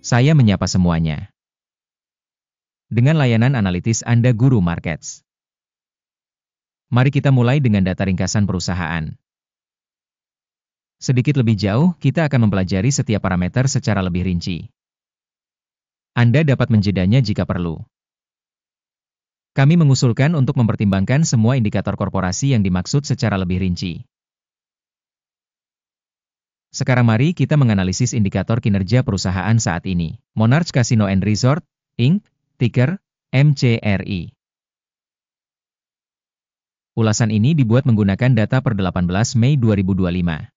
Saya menyapa semuanya. Dengan layanan analitis Anda Guru Markets. Mari kita mulai dengan data ringkasan perusahaan. Sedikit lebih jauh, kita akan mempelajari setiap parameter secara lebih rinci. Anda dapat menjedanya jika perlu. Kami mengusulkan untuk mempertimbangkan semua indikator korporasi yang dimaksud secara lebih rinci. Sekarang mari kita menganalisis indikator kinerja perusahaan saat ini. Monarch Casino & Resort, Inc., ticker MCRI. Ulasan ini dibuat menggunakan data per 18 Mei 2025.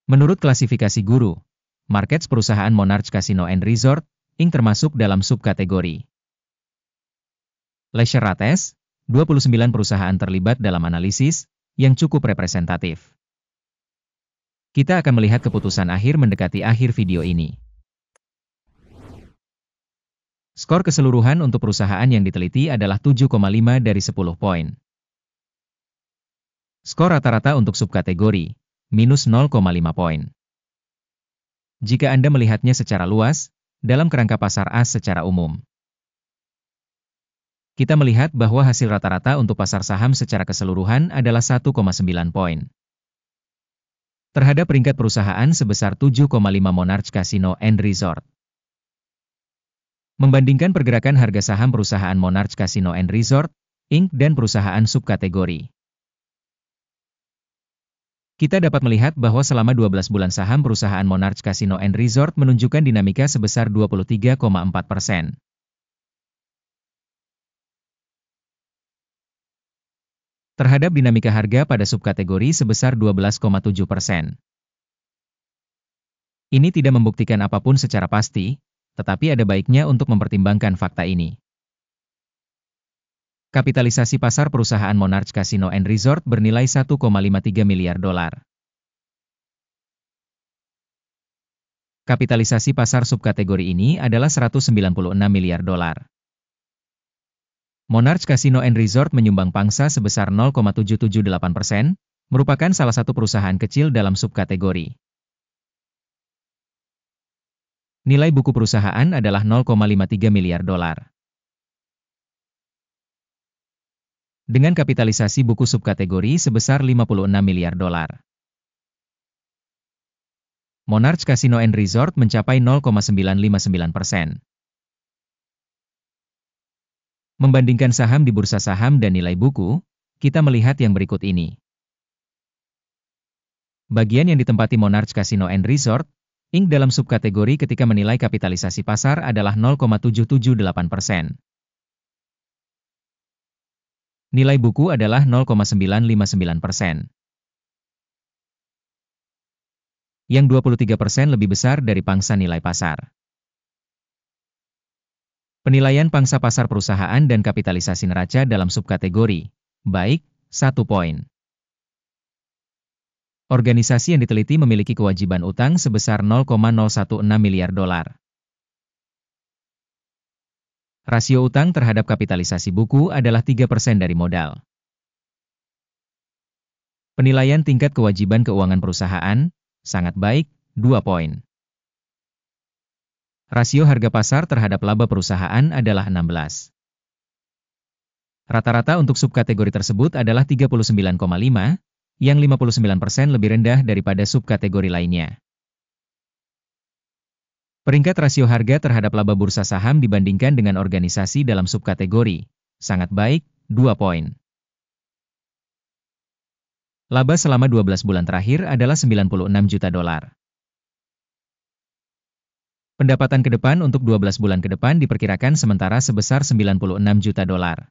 Menurut klasifikasi Guru Markets, perusahaan Monarch Casino & Resort, Inc. termasuk dalam subkategori Leisure Rates. 29 perusahaan terlibat dalam analisis, yang cukup representatif. Kita akan melihat keputusan akhir mendekati akhir video ini. Skor keseluruhan untuk perusahaan yang diteliti adalah 7,5 dari 10 poin. Skor rata-rata untuk subkategori, minus 0,5 poin. Jika Anda melihatnya secara luas, dalam kerangka pasar as secara umum, kita melihat bahwa hasil rata-rata untuk pasar saham secara keseluruhan adalah 1,9 poin. Terhadap peringkat perusahaan sebesar 7,5 Monarch Casino & Resort. Membandingkan pergerakan harga saham perusahaan Monarch Casino & Resort, Inc. dan perusahaan subkategori. Kita dapat melihat bahwa selama 12 bulan saham perusahaan Monarch Casino & Resort menunjukkan dinamika sebesar 23,4%. Terhadap dinamika harga pada subkategori sebesar 12,7%. Ini tidak membuktikan apapun secara pasti, tetapi ada baiknya untuk mempertimbangkan fakta ini. Kapitalisasi pasar perusahaan Monarch Casino & Resort bernilai 1,53 miliar dolar. Kapitalisasi pasar subkategori ini adalah 196 miliar dolar. Monarch Casino & Resort menyumbang pangsa sebesar 0,778%, merupakan salah satu perusahaan kecil dalam subkategori. Nilai buku perusahaan adalah 0,53 miliar dolar. Dengan kapitalisasi buku subkategori sebesar 56 miliar dolar. Monarch Casino & Resort mencapai 0,959%. Membandingkan saham di bursa saham dan nilai buku, kita melihat yang berikut ini. Bagian yang ditempati Monarch Casino & Resort, Inc. dalam subkategori ketika menilai kapitalisasi pasar adalah 0,778%. Nilai buku adalah 0,959%. Yang 23% lebih besar dari pangsa nilai pasar. Penilaian pangsa pasar perusahaan dan kapitalisasi neraca dalam subkategori, baik, 1 poin. Organisasi yang diteliti memiliki kewajiban utang sebesar 0,016 miliar dolar. Rasio utang terhadap kapitalisasi buku adalah 3% dari modal. Penilaian tingkat kewajiban keuangan perusahaan, sangat baik, 2 poin. Rasio harga pasar terhadap laba perusahaan adalah 16. Rata-rata untuk subkategori tersebut adalah 39,5, yang 59% lebih rendah daripada subkategori lainnya. Peringkat rasio harga terhadap laba bursa saham dibandingkan dengan organisasi dalam subkategori, sangat baik, 2 poin. Laba selama 12 bulan terakhir adalah 96 juta dolar. Pendapatan ke depan untuk 12 bulan ke depan diperkirakan sementara sebesar 96 juta dolar.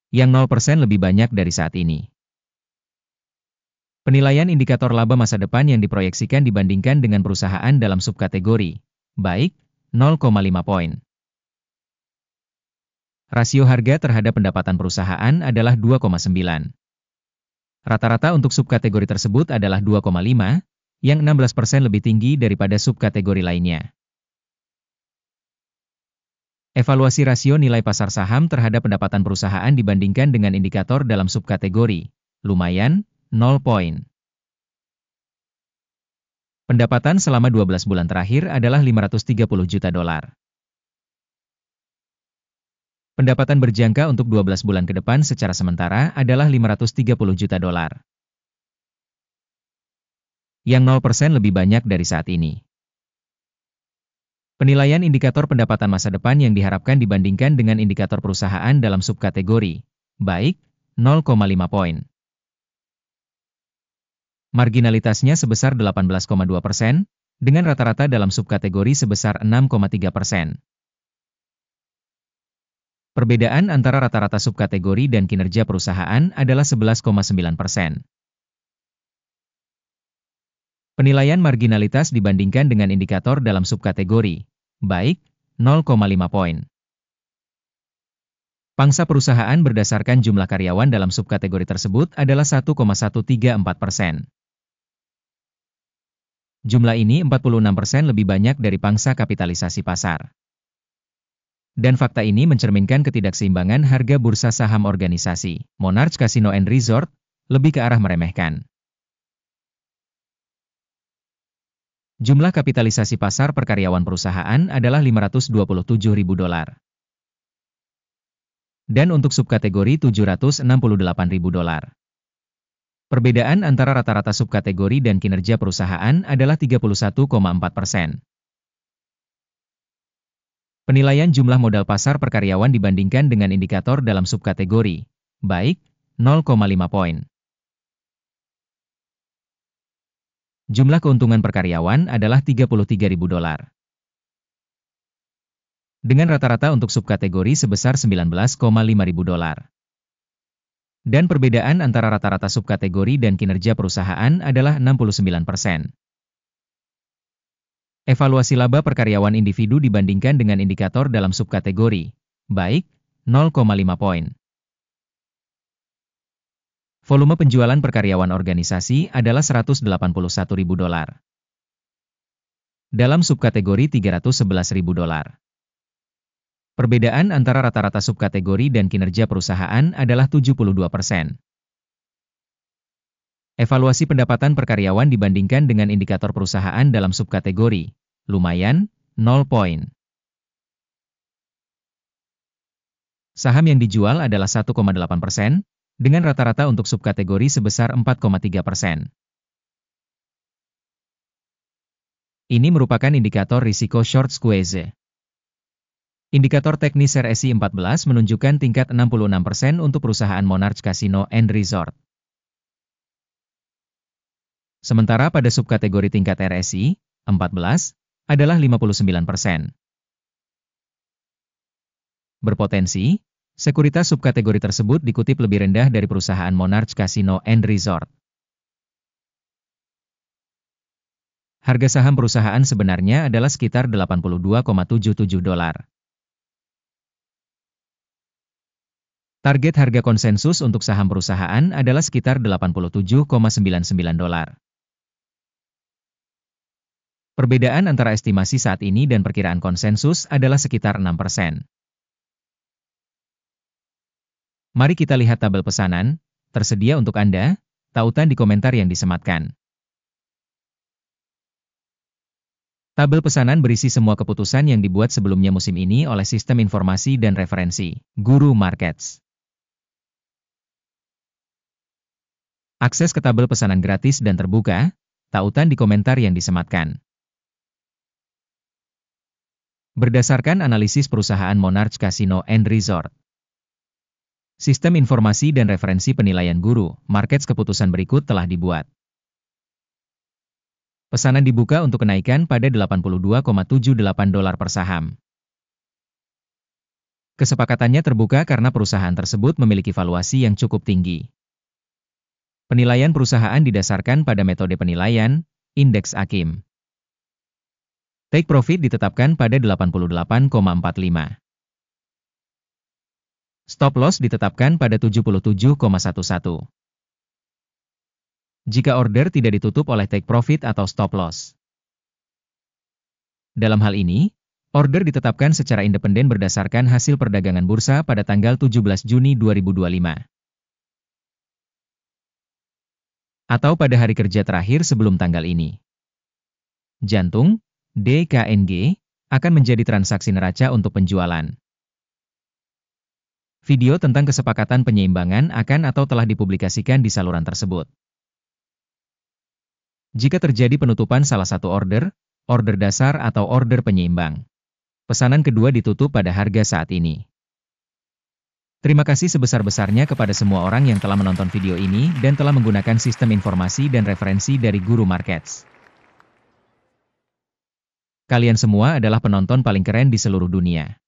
Yang 0% lebih banyak dari saat ini. Penilaian indikator laba masa depan yang diproyeksikan dibandingkan dengan perusahaan dalam subkategori, baik, 0,5 poin. Rasio harga terhadap pendapatan perusahaan adalah 2,9. Rata-rata untuk subkategori tersebut adalah 2,5, yang 16% lebih tinggi daripada subkategori lainnya. Evaluasi rasio nilai pasar saham terhadap pendapatan perusahaan dibandingkan dengan indikator dalam subkategori, lumayan, 0 poin. Pendapatan selama 12 bulan terakhir adalah 530 juta dolar. Pendapatan berjangka untuk 12 bulan ke depan secara sementara adalah 530 juta dolar. Yang 0% lebih banyak dari saat ini. Penilaian indikator pendapatan masa depan yang diharapkan dibandingkan dengan indikator perusahaan dalam subkategori, baik, 0,5 poin. Marginalitasnya sebesar 18,2%, dengan rata-rata dalam subkategori sebesar 6,3%. Perbedaan antara rata-rata subkategori dan kinerja perusahaan adalah 11,9%. Penilaian marginalitas dibandingkan dengan indikator dalam subkategori, baik, 0,5 poin. Pangsa perusahaan berdasarkan jumlah karyawan dalam subkategori tersebut adalah 1,134%. Jumlah ini 46% lebih banyak dari pangsa kapitalisasi pasar. Dan fakta ini mencerminkan ketidakseimbangan harga bursa saham organisasi Monarch Casino and Resort, lebih ke arah meremehkan. Jumlah kapitalisasi pasar per karyawan perusahaan adalah 527.000 dolar. Dan untuk subkategori 768.000 dolar. Perbedaan antara rata-rata subkategori dan kinerja perusahaan adalah 31,4%. Penilaian jumlah modal pasar per karyawan dibandingkan dengan indikator dalam subkategori, baik, 0,5 poin. Jumlah keuntungan per karyawan adalah 33.000 dolar. Dengan rata-rata untuk subkategori sebesar 19,5 ribu dolar. Dan perbedaan antara rata-rata subkategori dan kinerja perusahaan adalah 69%. Evaluasi laba per karyawan individu dibandingkan dengan indikator dalam subkategori, baik, 0,5 poin. Volume penjualan per karyawan organisasi adalah 181.000 dolar. Dalam subkategori 311.000 dolar. Perbedaan antara rata-rata subkategori dan kinerja perusahaan adalah 72%. Evaluasi pendapatan per karyawan dibandingkan dengan indikator perusahaan dalam subkategori, lumayan, 0 poin. Saham yang dijual adalah 1,8%, dengan rata-rata untuk subkategori sebesar 4,3%. Ini merupakan indikator risiko short squeeze. Indikator teknis RSI 14 menunjukkan tingkat 66% untuk perusahaan Monarch Casino and Resort. Sementara pada subkategori tingkat RSI 14 adalah 59%. Berpotensi, sekuritas subkategori tersebut dikutip lebih rendah dari perusahaan Monarch Casino and Resort. Harga saham perusahaan sebenarnya adalah sekitar 82,77 dolar. Target harga konsensus untuk saham perusahaan adalah sekitar 87,99 dolar. Perbedaan antara estimasi saat ini dan perkiraan konsensus adalah sekitar 6%. Mari kita lihat tabel pesanan, tersedia untuk Anda, tautan di komentar yang disematkan. Tabel pesanan berisi semua keputusan yang dibuat sebelumnya musim ini oleh Sistem Informasi dan Referensi, Guru Markets. Akses ke tabel pesanan gratis dan terbuka, tautan di komentar yang disematkan. Berdasarkan analisis perusahaan Monarch Casino and Resort. Sistem informasi dan referensi penilaian Guru Markets keputusan berikut telah dibuat. Pesanan dibuka untuk kenaikan pada 82,78 dolar per saham. Kesepakatannya terbuka karena perusahaan tersebut memiliki valuasi yang cukup tinggi. Penilaian perusahaan didasarkan pada metode penilaian, indeks AKIM. Take profit ditetapkan pada 88,45. Stop loss ditetapkan pada 77,11. Jika order tidak ditutup oleh take profit atau stop loss. Dalam hal ini, order ditetapkan secara independen berdasarkan hasil perdagangan bursa pada tanggal 17 Juni 2025. Atau pada hari kerja terakhir sebelum tanggal ini. jantung, DKNG, akan menjadi transaksi neraca untuk penjualan. Video tentang kesepakatan penyeimbangan akan atau telah dipublikasikan di saluran tersebut. Jika terjadi penutupan salah satu order dasar atau order penyeimbang, pesanan kedua ditutup pada harga saat ini. Terima kasih sebesar-besarnya kepada semua orang yang telah menonton video ini dan telah menggunakan sistem informasi dan referensi dari Guru Markets. Kalian semua adalah penonton paling keren di seluruh dunia.